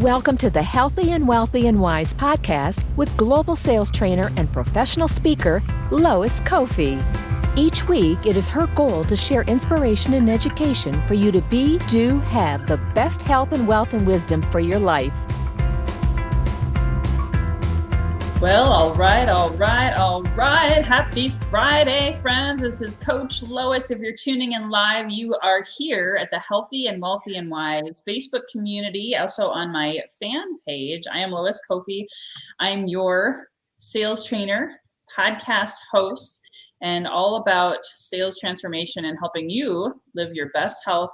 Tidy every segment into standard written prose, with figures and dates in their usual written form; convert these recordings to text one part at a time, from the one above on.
Welcome to the Healthy and Wealthy and Wise podcast with global sales trainer and professional speaker, Lois Kofi. Each week, it is her goal to share inspiration and education for you to be, do, have the best health and wealth and wisdom for your life. Well, all right. Happy Friday, friends. This is Coach Lois. If you're tuning in live, you are here at the Healthy and Wealthy and Wise Facebook community, also on my fan page. I am Lois Kofi. I'm your sales trainer, podcast host, and all about sales transformation and helping you live your best health,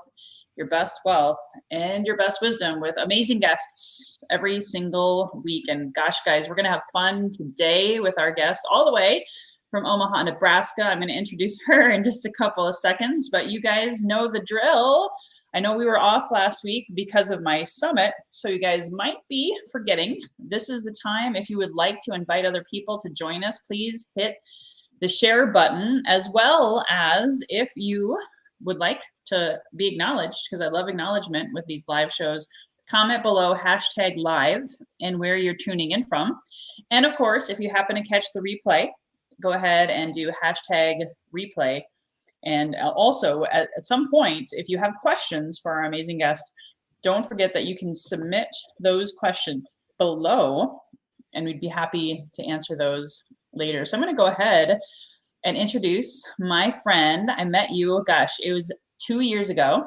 your best wealth, and your best wisdom with amazing guests every single week. And gosh, guys, we're going to have fun today with our guest all the way from Omaha, Nebraska. I'm going to introduce her in just a couple of seconds, but you guys know the drill. I know we were off last week because of my summit, so you guys might be forgetting. This is the time. If you would like to invite other people to join us, please hit the share button, as well as if you would like to be acknowledged, because I love acknowledgement with these live shows, comment below #live and where you're tuning in from. And of course, if you happen to catch the replay, go ahead and do #replay. And also at some point, if you have questions for our amazing guest, don't forget that you can submit those questions below, and we'd be happy to answer those later. So I'm going to go ahead and introduce my friend. I met you, it was 2 years ago.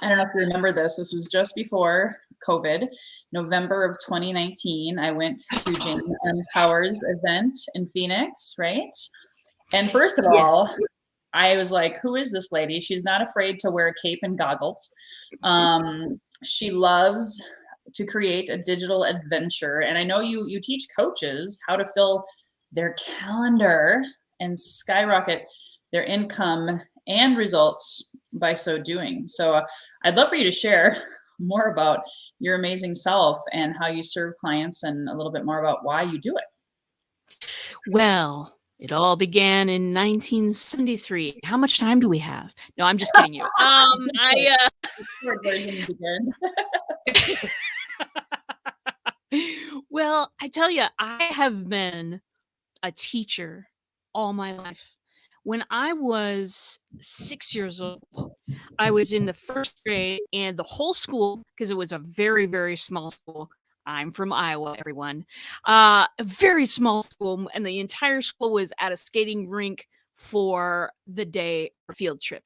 I don't know if you remember this. This was just before COVID, November of 2019. I went to James M. Power's event in Phoenix, right? And first of all, I was like, who is this lady? She's not afraid to wear a cape and goggles. She loves to create a digital adventure. And I know you teach coaches how to fill their calendar and skyrocket their income and results by so doing. So I'd love for you to share more about your amazing self and how you serve clients, and a little bit more about why you do it. Well, it all began in 1973. How much time do we have? No, I'm just kidding you. Well, I tell you, I have been a teacher all my life. When I was 6 years old, I was in the first grade, and the whole school, because it was a very, very small school. I'm from Iowa, everyone. A very small school, and the entire school was at a skating rink for the day field trip.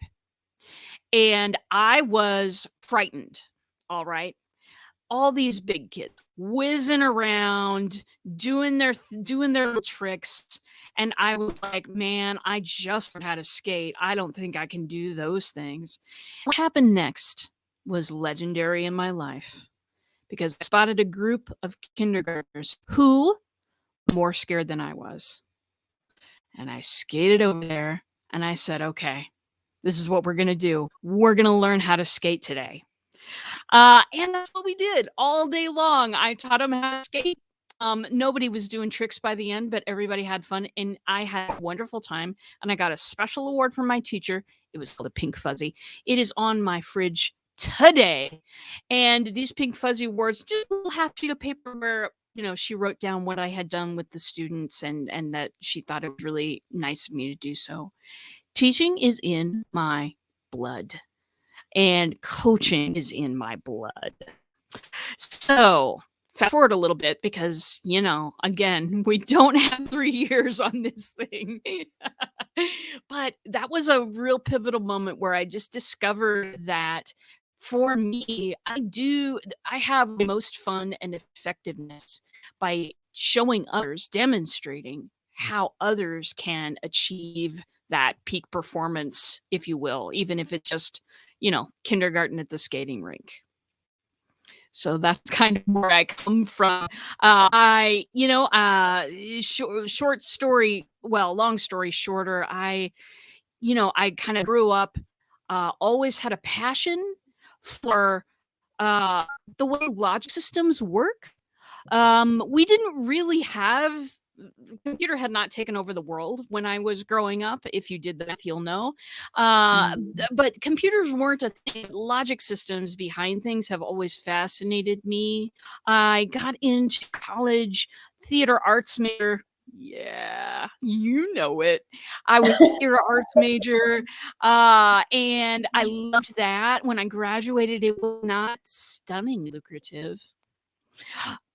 And I was frightened, all right? All these big kids whizzing around, doing their little tricks. And I was like, man, I just learned how to skate. I don't think I can do those things. What happened next was legendary in my life, because I spotted a group of kindergartners who were more scared than I was. And I skated over there and I said, okay, this is what we're going to do. We're going to learn how to skate today. And that's what we did all day long. I taught them how to skate. Nobody was doing tricks by the end, but everybody had fun, and I had a wonderful time. And I got a special award from my teacher. It was called a Pink Fuzzy. It is on my fridge today. And these Pink Fuzzy awards, just a little half sheet of paper where, she wrote down what I had done with the students, and that she thought it was really nice of me to do so. Teaching is in my blood, and coaching is in my blood. So fast forward a little bit, because, again, we don't have 3 years on this thing. But that was a real pivotal moment where I just discovered that for me, I have the most fun and effectiveness by showing others, demonstrating how others can achieve that peak performance, if you will, even if it's just, kindergarten at the skating rink. So that's kind of where I come from. Short story, long story shorter, I kind of grew up, always had a passion for the way logic systems work. We didn't really have computer had not taken over the world when I was growing up. If you did the math, you'll know. But computers weren't a thing. Logic systems behind things have always fascinated me. I got into college, theater arts major. Yeah, you know it. I was a theater arts major, and I loved that. When I graduated, it was not stunningly lucrative.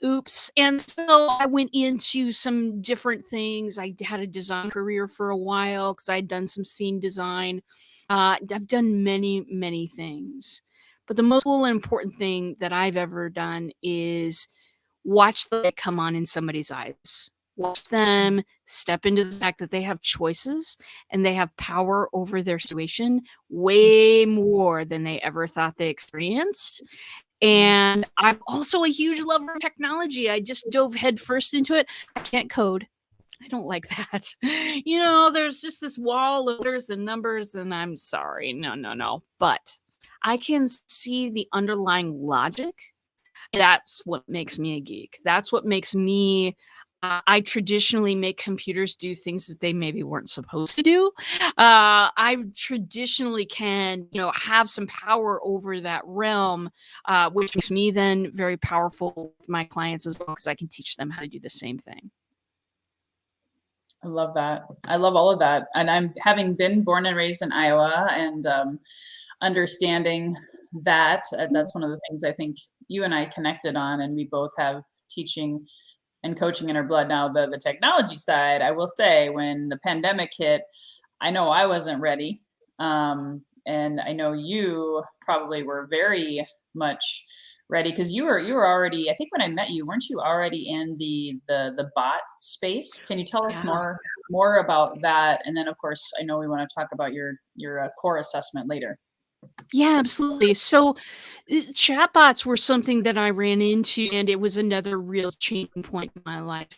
Oops. And so I went into some different things. I had a design career for a while because I'd done some scene design. I've done many, many things. But the most cool and important thing that I've ever done is watch the light come on in somebody's eyes. Watch them step into the fact that they have choices and they have power over their situation way more than they ever thought they experienced. And I'm also a huge lover of technology. I just dove headfirst into it. I can't code. I don't like that. There's just this wall of letters and numbers, and I'm sorry. No. But I can see the underlying logic. And that's what makes me a geek. That's what makes me. I traditionally make computers do things that they maybe weren't supposed to do. I traditionally can, have some power over that realm, which makes me then very powerful with my clients as well, because I can teach them how to do the same thing. I love that. I love all of that. And I'm having been born and raised in Iowa and understanding that that's one of the things I think you and I connected on, and we both have teaching and coaching in our blood. Now, the technology side, I will say, when the pandemic hit, I know I wasn't ready. And I know you probably were very much ready because you were already, I think when I met you, weren't you already in the bot space? Can you tell us more about that? And then of course, I know we want to talk about your core assessment later. Yeah, absolutely. So chatbots were something that I ran into, and it was another real changing point in my life.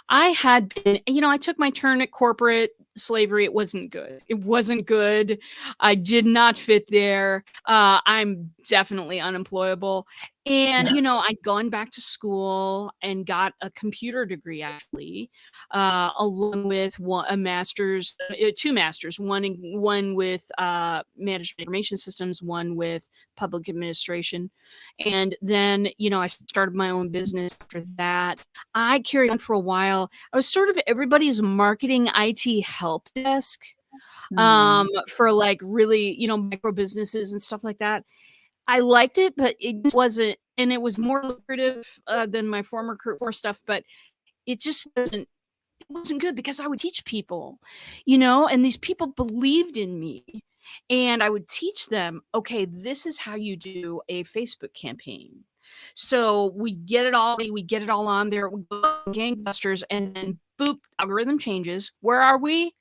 I had been, I took my turn at corporate slavery. It wasn't good. I did not fit there. I'm definitely unemployable. And, I'd gone back to school and got a computer degree, actually, along with a master's, two masters, one with management information systems, one with public administration. And then, I started my own business after that. I carried on for a while. I was sort of everybody's marketing IT help desk for like really, micro businesses and stuff like that. I liked it, but it wasn't, and it was more lucrative than my former stuff, but it just wasn't good because I would teach people, and these people believed in me, and I would teach them, okay, this is how you do a Facebook campaign. So we get it all on there, we go gangbusters, and then boop, algorithm changes. Where are we?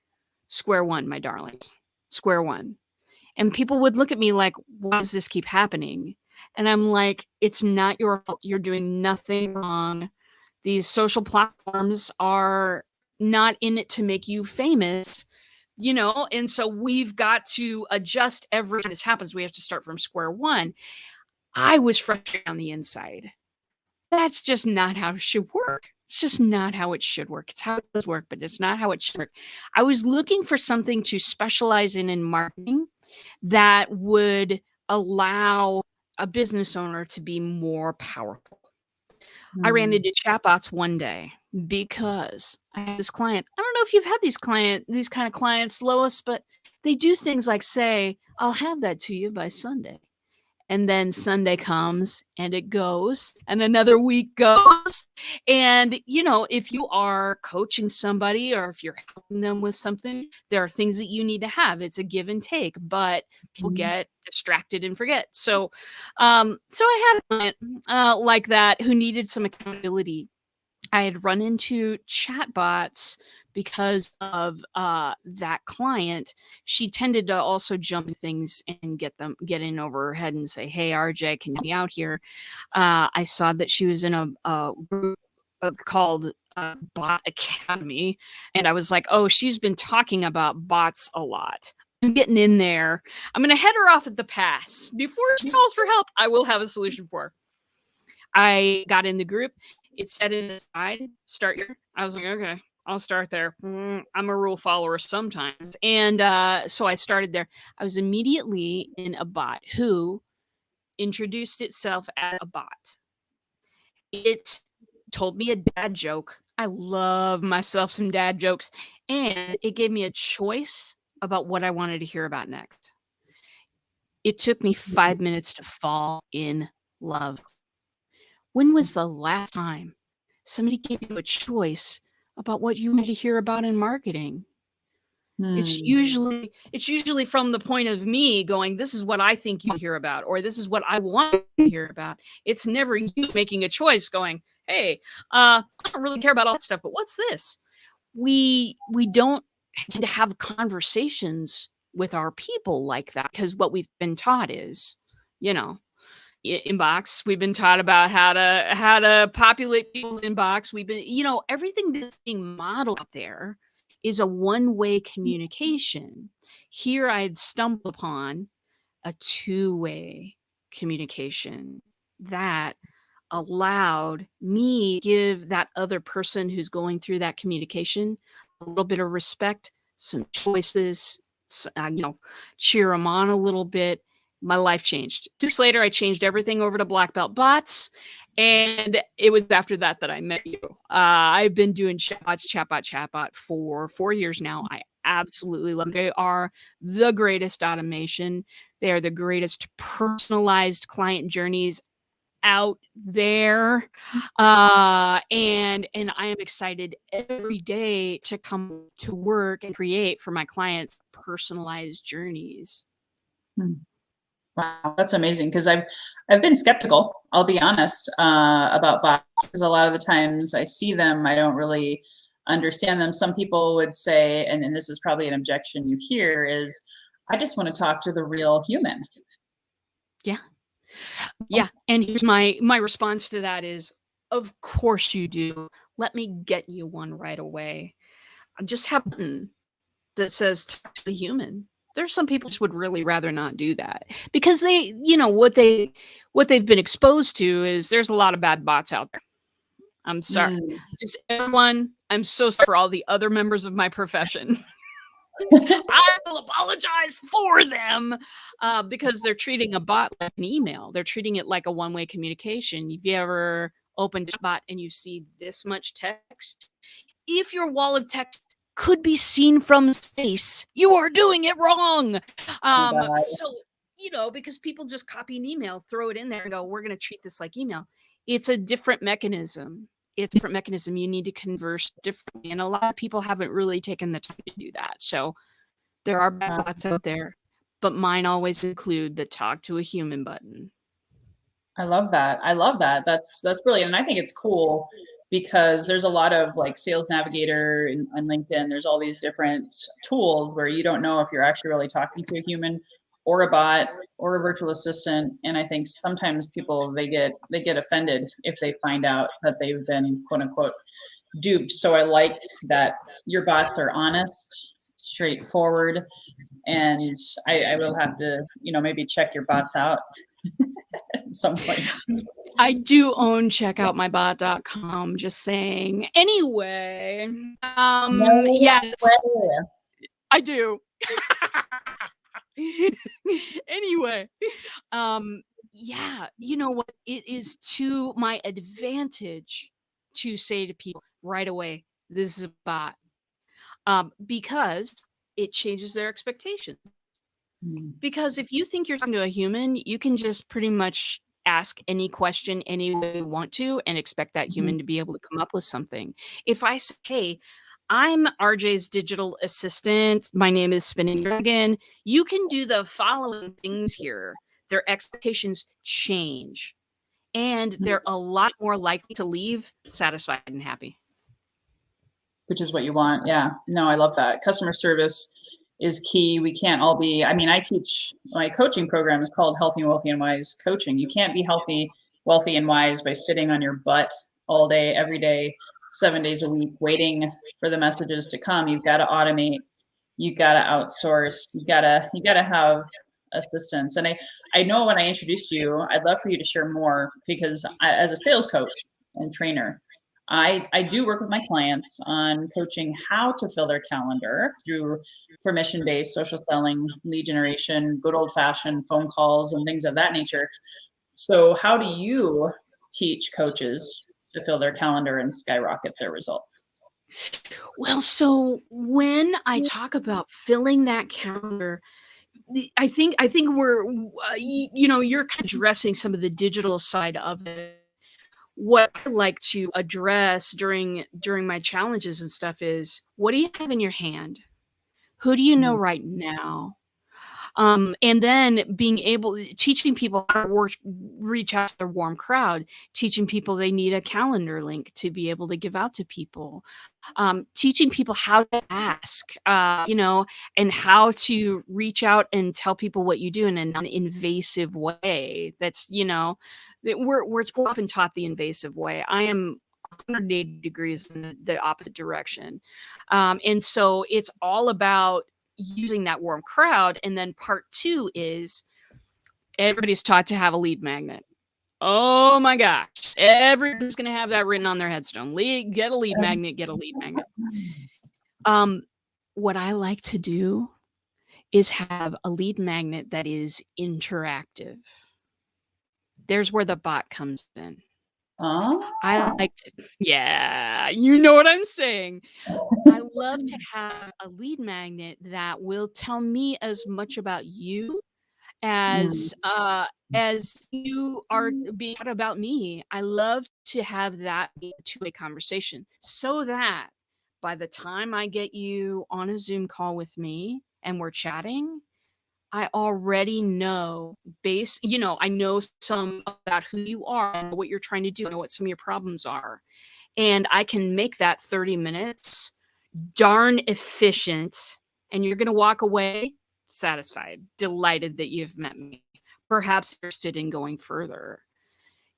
Square one, my darlings. Square one. And people would look at me like, why does this keep happening? And I'm like, it's not your fault. You're doing nothing wrong. These social platforms are not in it to make you famous, and so we've got to adjust every time this happens. We have to start from square one. I was frustrated on the inside. That's just not how it should work. It's just not how it should work. It's how it does work, but it's not how it should work. I was looking for something to specialize in marketing that would allow a business owner to be more powerful. I ran into chatbots one day because I had this client. I don't know if you've had these kind of clients, Lois, but they do things like say, I'll have that to you by Sunday. And then Sunday comes and it goes, and another week goes. And, if you are coaching somebody or if you're helping them with something, there are things that you need to have. It's a give and take, but people get distracted and forget. So I had a client like that who needed some accountability. I had run into chatbots because of that client. She tended to also jump things and get in over her head and say, hey, RJ, can you help me out here? I saw that she was in a group called Bot Academy. And I was like, oh, she's been talking about bots a lot. I'm getting in there. I'm going to head her off at the pass. Before she calls for help, I will have a solution for her. I got in the group. It said in the side, start your. I was like, okay. I'll start there. I'm a rule follower sometimes. And so I started there. I was immediately in a bot who introduced itself as a bot. It told me a dad joke. I love myself some dad jokes. And it gave me a choice about what I wanted to hear about next. It took me 5 minutes to fall in love. When was the last time somebody gave you a choice about what you wanted to hear about in marketing? It's usually from the point of me going, this is what I think you hear about, or this is what I want to hear about. It's never you making a choice going, hey, I don't really care about all that stuff, but what's this? We don't tend to have conversations with our people like that, because what we've been taught is, inbox. We've been taught about how to populate people's inbox. We've been, everything that's being modeled out there is a one-way communication. Here I had stumbled upon a two-way communication that allowed me to give that other person who's going through that communication a little bit of respect, some choices, cheer them on a little bit. My life changed. 2 weeks later, I changed everything over to black belt bots. And it was after that I met you. I've been doing chatbot for 4 years now. I absolutely love them. They are the greatest automation. They are the greatest personalized client journeys out there. And I am excited every day to come to work and create for my clients personalized journeys. Wow, that's amazing, because I've been skeptical, I'll be honest, about bots, because a lot of the times I see them, I don't really understand them. Some people would say, and this is probably an objection you hear, is I just want to talk to the real human. Yeah. And here's my response to that is, of course you do. Let me get you one right away. I just have a button that says talk to the human. There's some people just would really rather not do that, because they, what they've been exposed to is there's a lot of bad bots out there. I'm sorry. Just everyone, I'm so sorry for all the other members of my profession. I will apologize for them, because they're treating a bot like an email. They're treating it like a one-way communication. Have you ever opened a bot and you see this much text? If your wall of text could be seen from space, you are doing it wrong. So, because people just copy an email, throw it in there and go, we're going to treat this like email. It's a different mechanism. It's a different mechanism. You need to converse differently. And a lot of people haven't really taken the time to do that. So there are bad bots out there, but mine always include the talk to a human button. I love that. That's brilliant. And I think it's cool, because there's a lot of like Sales Navigator on LinkedIn. There's all these different tools where you don't know if you're actually really talking to a human or a bot or a virtual assistant. And I think sometimes people, they get offended if they find out that they've been quote unquote duped. So I like that your bots are honest, straightforward, and I will have to, maybe check your bots out at some point. I do own checkoutmybot.com, just saying. Anyway, yes, I do. Anyway, you know what? It is to my advantage to say to people right away, this is a bot, because it changes their expectations. Because if you think you're talking to a human, you can just pretty much ask any question any way you want to and expect that human to be able to come up with something. If I say, hey, I'm RJ's digital assistant, my name is Spinning Dragon, you can do the following things here. Their expectations change, and they're a lot more likely to leave satisfied and happy. Which is what you want. Yeah. No, I love that. Customer service is key. We can't all be, I teach, my coaching program is called Healthy, Wealthy, and Wise Coaching. You can't be healthy, wealthy, and wise by sitting on your butt all day, every day, 7 days a week, waiting for the messages to come. You've got to automate. You've got to outsource. You got to have assistance. And I know when I introduced you, I'd love for you to share more, because as a sales coach and trainer, I do work with my clients on coaching how to fill their calendar through permission-based social selling, lead generation, good old-fashioned phone calls and things of that nature. So how do you teach coaches to fill their calendar and skyrocket their results? Well, so when I talk about filling that calendar, I think we're, you're kind of addressing some of the digital side of it. What I like to address during my challenges and stuff is, what do you have in your hand? Who do you know right now? And then teaching people how to reach out to their warm crowd, teaching people they need a calendar link to be able to give out to people, teaching people how to ask, and how to reach out and tell people what you do in a non-invasive way. That's, we're often taught the invasive way. I am 180 degrees in the opposite direction. And so it's all about using that warm crowd. And then part 2 is, everybody's taught to have a lead magnet. Oh my gosh. Everybody's going to have that written on their headstone. Get a lead magnet, get a lead magnet. What I like to do is have a lead magnet that is interactive. There's where the bot comes in. I like to, yeah, you know what I'm saying. I love to have a lead magnet that will tell me as much about you as you are being taught about me. I love to have that be a two-way conversation, so that by the time I get you on a Zoom call with me and we're chatting, I already know I know some about who you are and what you're trying to do, I know what some of your problems are. And I can make that 30 minutes darn efficient, and you're going to walk away satisfied, delighted that you've met me, perhaps interested in going further.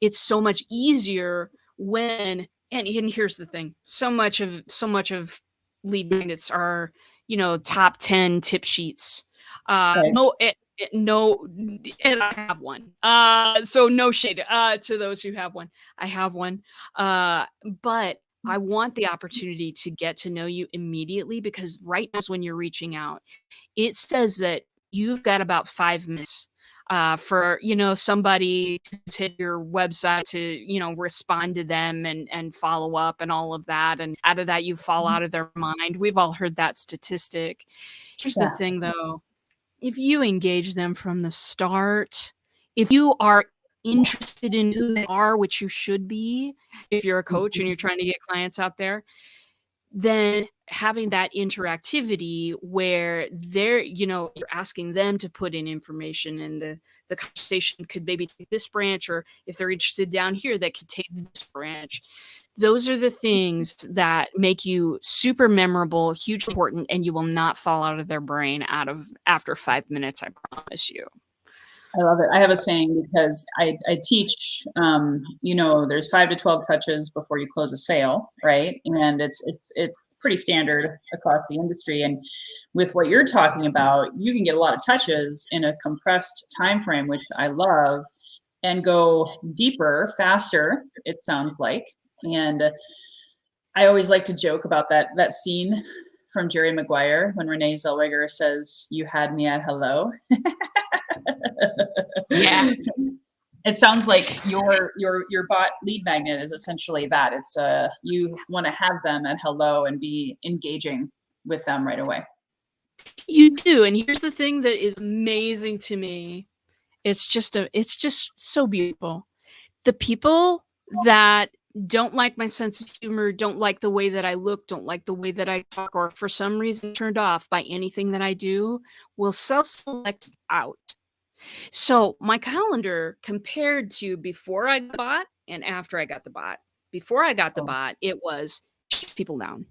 It's so much easier when, and here's the thing, so much of lead magnets are, top 10 tip sheets. Right. No, and I have one. So no shade to those who have one. I have one. But I want the opportunity to get to know you immediately, because right now is when you're reaching out. It says that you've got about 5 minutes for, somebody to hit your website to, respond to them and follow up and all of that. And out of that, you fall out of their mind. We've all heard that statistic. Here's the thing, though. If you engage them from the start, if you are interested in who they are, which you should be, if you're a coach and you're trying to get clients out there, then having that interactivity where you're asking them to put in information, and the conversation could maybe take this branch, or if they're interested down here, that could take this branch. Those are the things that make you super memorable, hugely important, and you will not fall out of their brain after 5 minutes, I promise you. I love it. I have a saying, because I teach, there's 5 to 12 touches before you close a sale, right? And it's pretty standard across the industry. And with what you're talking about, you can get a lot of touches in a compressed time frame, which I love, and go deeper, faster, it sounds like. And I always like to joke about that scene from Jerry Maguire when Renee Zellweger says, "You had me at hello." Yeah. It sounds like your bot lead magnet is essentially that. It's you want to have them at hello and be engaging with them right away. You do. And here's the thing that is amazing to me. It's just so beautiful. The people that don't like my sense of humor, don't like the way that I look, don't like the way that I talk, or for some reason turned off by anything that I do, will self-select out. So my calendar, compared to before I got the bot and after I got the bot. Before I got the bot, it was chase people down,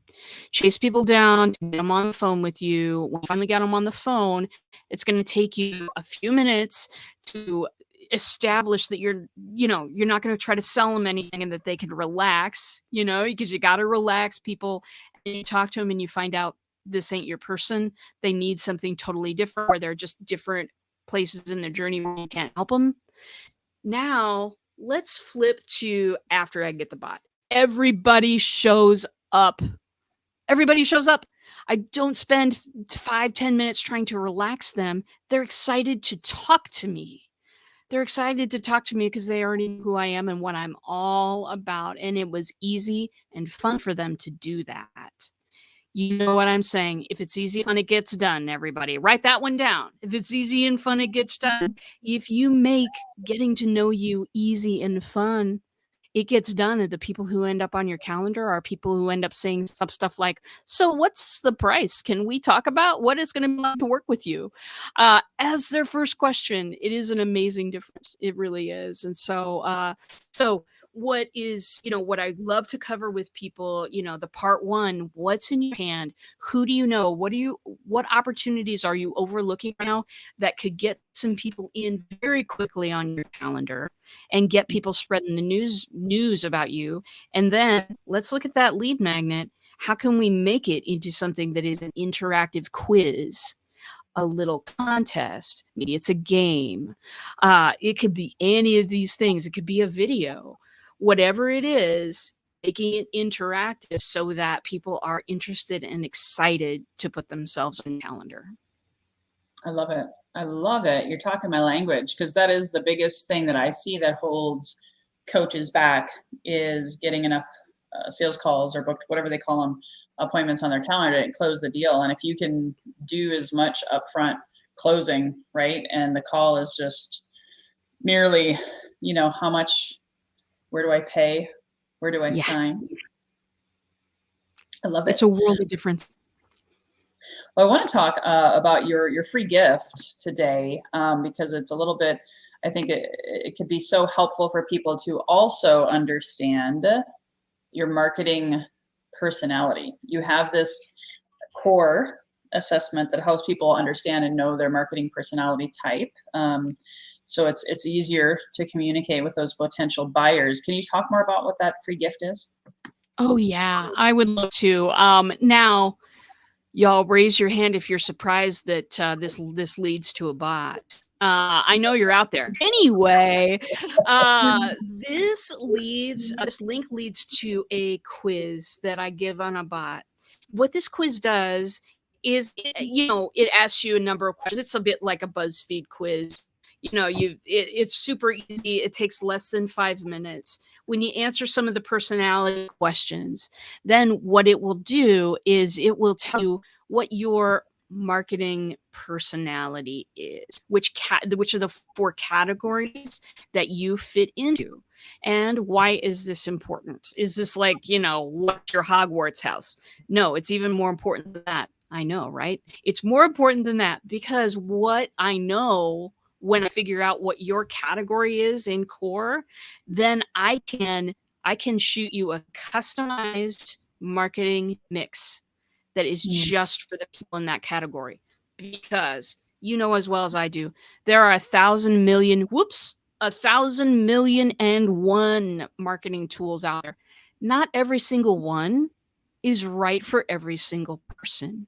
to get them on the phone with you. When you finally got them on the phone, it's going to take you a few minutes to establish that you're not going to try to sell them anything, and that they can relax, because you got to relax people. And you talk to them and you find out this ain't your person. They need something totally different, or they're just different places in their journey where you can't help them. Now let's flip to after I get the bot. everybody shows up. Everybody shows up. I don't spend 5-10 minutes trying to relax them. They're excited to talk to me. They're excited to talk to me because they already know who I am and what I'm all about. And it was easy and fun for them to do that. You know what I'm saying? If it's easy and fun, it gets done, everybody. Write that one down. If it's easy and fun, it gets done. If you make getting to know you easy and fun, it gets done. And the people who end up on your calendar are people who end up saying some stuff like, so what's the price? Can we talk about what it's going to be like to work with you? As their first question. It is an amazing difference. It really is. And so what is, what I love to cover with people, the part one, what's in your hand? Who do you know? What opportunities are you overlooking right now that could get some people in very quickly on your calendar and get people spreading the news about you? And then let's look at that lead magnet. How can we make it into something that is an interactive quiz? A little contest, maybe it's a game. It could be any of these things. It could be a video. Whatever it is, making it interactive so that people are interested and excited to put themselves on the calendar. I love it. I love it. You're talking my language, because that is the biggest thing that I see that holds coaches back, is getting enough sales calls or booked, whatever they call them, appointments on their calendar and close the deal. And if you can do as much upfront closing, right, and the call is just merely, how much, where do I pay? Where do I sign? I love it. It's a world of difference. Well, I want to talk about your free gift today, because it's a little bit, I think it could be so helpful for people to also understand your marketing personality. You have this core assessment that helps people understand and know their marketing personality type. So it's easier to communicate with those potential buyers. Can you talk more about what that free gift is? Oh yeah, I would love to. Now, y'all raise your hand if you're surprised that this leads to a bot. I know you're out there. Anyway, this link leads to a quiz that I give on a bot. What this quiz does is, it asks you a number of questions. It's a bit like a BuzzFeed quiz. It's super easy. It takes less than 5 minutes. When you answer some of the personality questions, then what it will do is it will tell you what your marketing personality is, which are the 4 categories that you fit into. And why is this important? Is this like, what's your Hogwarts house? No, it's even more important than that. I know, right? It's more important than that, because what I know, when I figure out what your category is in core, then I can shoot you a customized marketing mix that is just for the people in that category. Because as well as I do, there are 1,000 million and one marketing tools out there. Not every single one is right for every single person.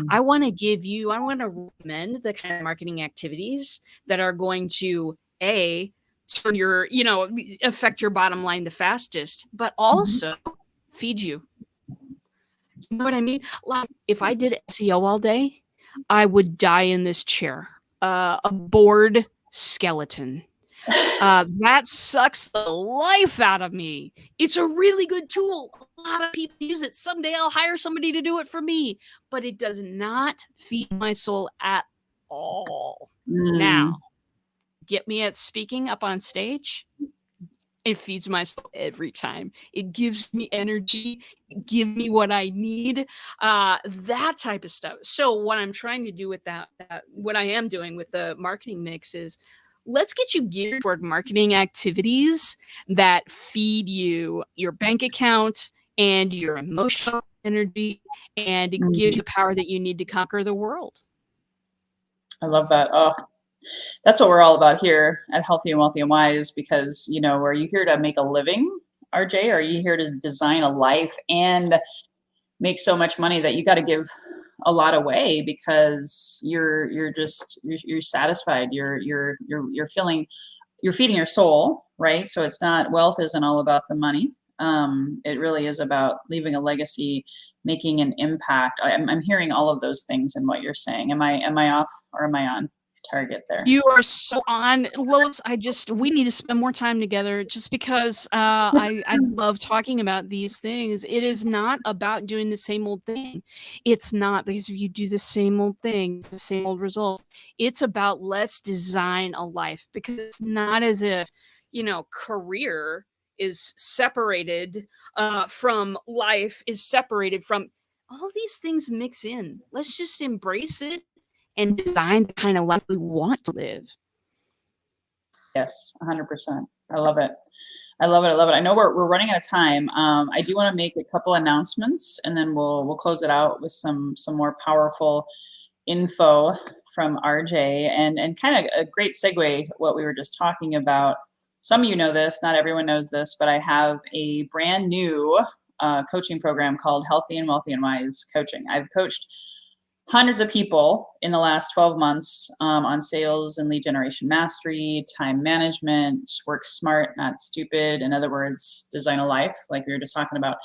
I want to recommend the kind of marketing activities that are going to turn your, affect your bottom line the fastest, but also feed you. You know what I mean? Like, if I did SEO all day, I would die in this chair, a bored skeleton. That sucks the life out of me. It's a really good tool. A lot of people use it. Someday I'll hire somebody to do it for me, but it does not feed my soul at all. Now, get me at speaking up on stage. It feeds my soul every time. It gives me energy, give me what I need, that type of stuff. So what I'm trying to do with that, what I am doing with the marketing mix is, let's get you geared toward marketing activities that feed you your bank account and your emotional energy, and it gives you the power that you need to conquer the world. I love that. Oh, that's what we're all about here at Healthy and Wealthy and Wise, because, are you here to make a living, RJ? Or are you here to design a life and make so much money that you got to give a lot away because you're satisfied. You're feeding your soul, right? So it's not, wealth isn't all about the money. It really is about leaving a legacy, making an impact. I'm hearing all of those things in what you're saying. Am I off or am I on target there? You are so on, Lois. We need to spend more time together just because I love talking about these things. It is not about doing the same old thing. It's not, because if you do the same old thing, the same old result, it's about let's design a life, because it's not as if, career is separated from life, is separated from all these things mix in. Let's just embrace it and design the kind of life we want to live. Yes, 100%. I love it. I love it. I love it. I know we're running out of time. I do want to make a couple announcements, and then we'll close it out with some more powerful info from RJ, and kind of a great segue to what we were just talking about. Some of you know this, not everyone knows this, but I have a brand new coaching program called Healthy and Wealthy and Wise Coaching. I've coached hundreds of people in the last 12 months on sales and lead generation mastery, time management, work smart, not stupid. In other words, design a life, like we were just talking about.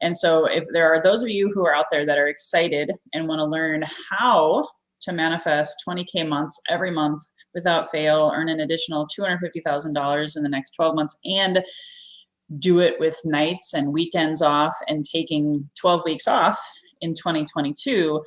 And so if there are those of you who are out there that are excited and want to learn how to manifest 20K months every month without fail, earn an additional $250,000 in the next 12 months, and do it with nights and weekends off and taking 12 weeks off in 2022,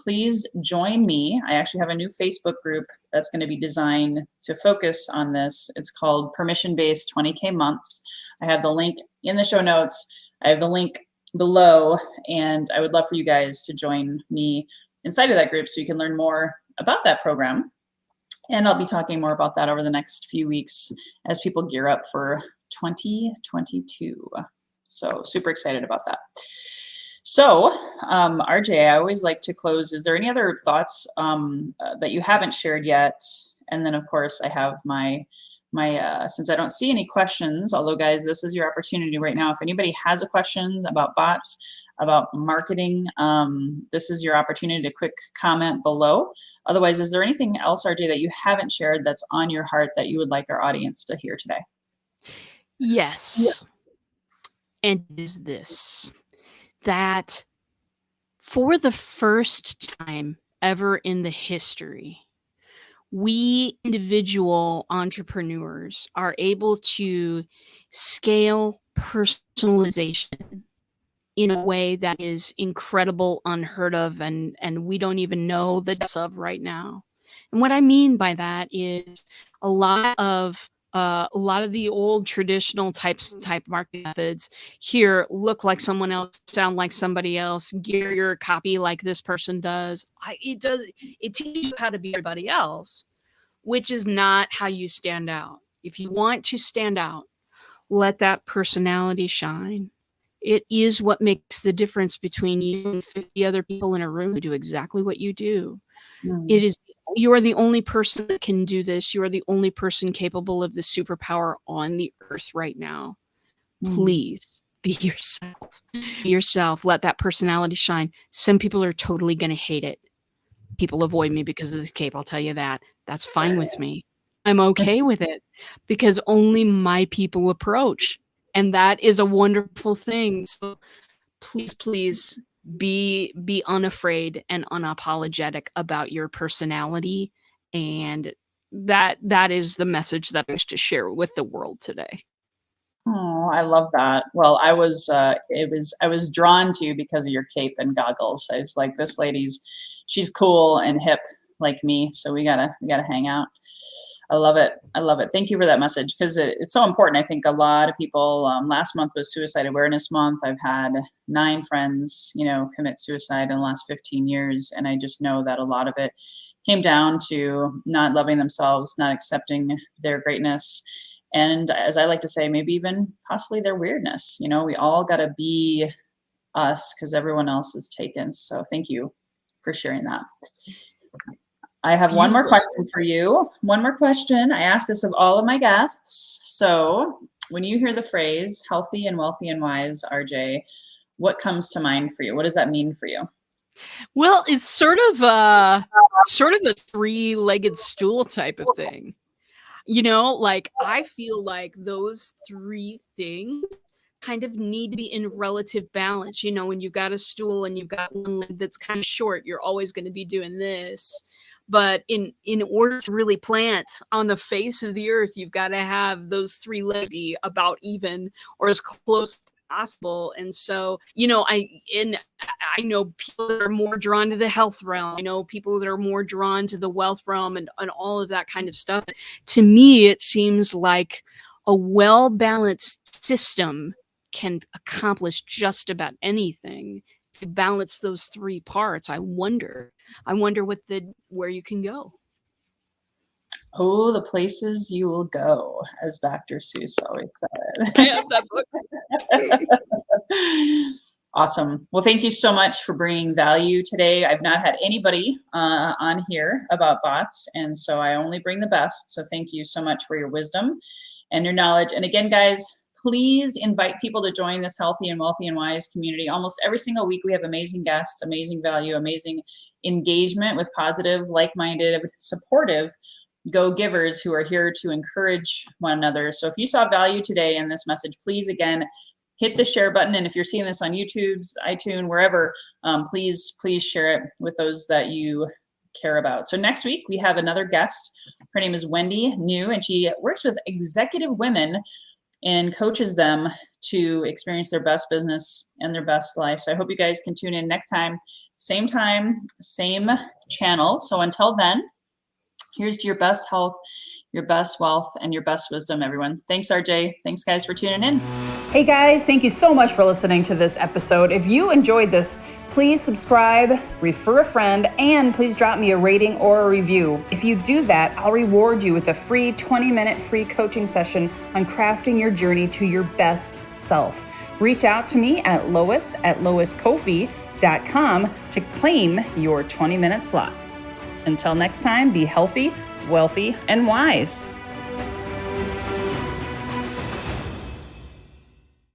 please join me. I actually have a new Facebook group that's going to be designed to focus on this. It's called Permission-Based 20K Months. I have the link in the show notes. I have the link below, and I would love for you guys to join me inside of that group so you can learn more about that program. And I'll be talking more about that over the next few weeks as people gear up for 2022. So super excited about that. So, RJ, I always like to close. Is there any other thoughts that you haven't shared yet? And then, of course, I have my since I don't see any questions, although, guys, this is your opportunity right now. If anybody has a questions about bots, about marketing, this is your opportunity to quick comment below. Otherwise, is there anything else, RJ, that you haven't shared that's on your heart that you would like our audience to hear today? Yes. Yeah. And is this, that for the first time ever in the history, we individual entrepreneurs are able to scale personalization in a way that is incredible, unheard of, and we don't even know the depths of right now. And what I mean by that is a lot of the old traditional type marketing methods here look like someone else, sound like somebody else, gear your copy like this person does. It teaches you how to be everybody else, which is not how you stand out. If you want to stand out, let that personality shine. It is what makes the difference between you and 50 other people in a room who do exactly what you do. It is, you are the only person that can do this. You are the only person capable of the superpower on the earth right now. Please be yourself. Be yourself. Let that personality shine. Some people are totally going to hate it. People avoid me because of the cape. I'll tell you that. That's fine with me. I'm okay with it because only my people approach. And that is a wonderful thing. So please be unafraid and unapologetic about your personality. And that is the message that I wish to share with the world today. Oh, I love that. Well, I was drawn to you because of your cape and goggles. I was like, this she's cool and hip like me. So we gotta hang out. I love it. I love it. Thank you for that message because it's so important. I think a lot of people, last month was Suicide Awareness Month. I've had 9 friends, commit suicide in the last 15 years. And I just know that a lot of it came down to not loving themselves, not accepting their greatness. And as I like to say, maybe even possibly their weirdness. We all got to be us because everyone else is taken. So thank you for sharing that. I have one more question for you. One more question. I ask this of all of my guests. So when you hear the phrase healthy and wealthy and wise, RJ, what comes to mind for you? What does that mean for you? Well, it's sort of a 3-legged stool type of thing. Like I feel like those 3 things kind of need to be in relative balance. You know, when you've got a stool and you've got one leg that's kind of short, you're always going to be doing this. But in order to really plant on the face of the earth, you've got to have those three legs be about even or as close as possible. And so, you know, I know people that are more drawn to the health realm. I know people that are more drawn to the wealth realm and all of that kind of stuff. To me, it seems like a well-balanced system can accomplish just about anything. If you balance those three parts, I wonder where you can go. Oh, the places you will go, as Dr. Seuss always said. I have that book. Awesome. Well, thank you so much for bringing value today. I've not had anybody on here about bots, and so I only bring the best. So thank you so much for your wisdom and your knowledge. And again, guys, please invite people to join this Healthy and Wealthy and Wise community. Almost every single week, we have amazing guests, amazing value, amazing engagement with positive, like-minded, supportive go-givers who are here to encourage one another. So if you saw value today in this message, please, again, hit the share button. And if you're seeing this on YouTube, iTunes, wherever, please share it with those that you care about. So next week, we have another guest. Her name is Wendy New, and she works with executive women and coaches them to experience their best business and their best life. So I hope you guys can tune in next time, same channel. So until then, here's to your best health, your best wealth, and your best wisdom, everyone. Thanks, RJ. Thanks, guys, for tuning in. Hey, guys, thank you so much for listening to this episode. If you enjoyed this, please subscribe, refer a friend, and please drop me a rating or a review. If you do that, I'll reward you with a free 20-minute free coaching session on crafting your journey to your best self. Reach out to me at lois@loiscoffee.com to claim your 20-minute slot. Until next time, be healthy, wealthy, and wise.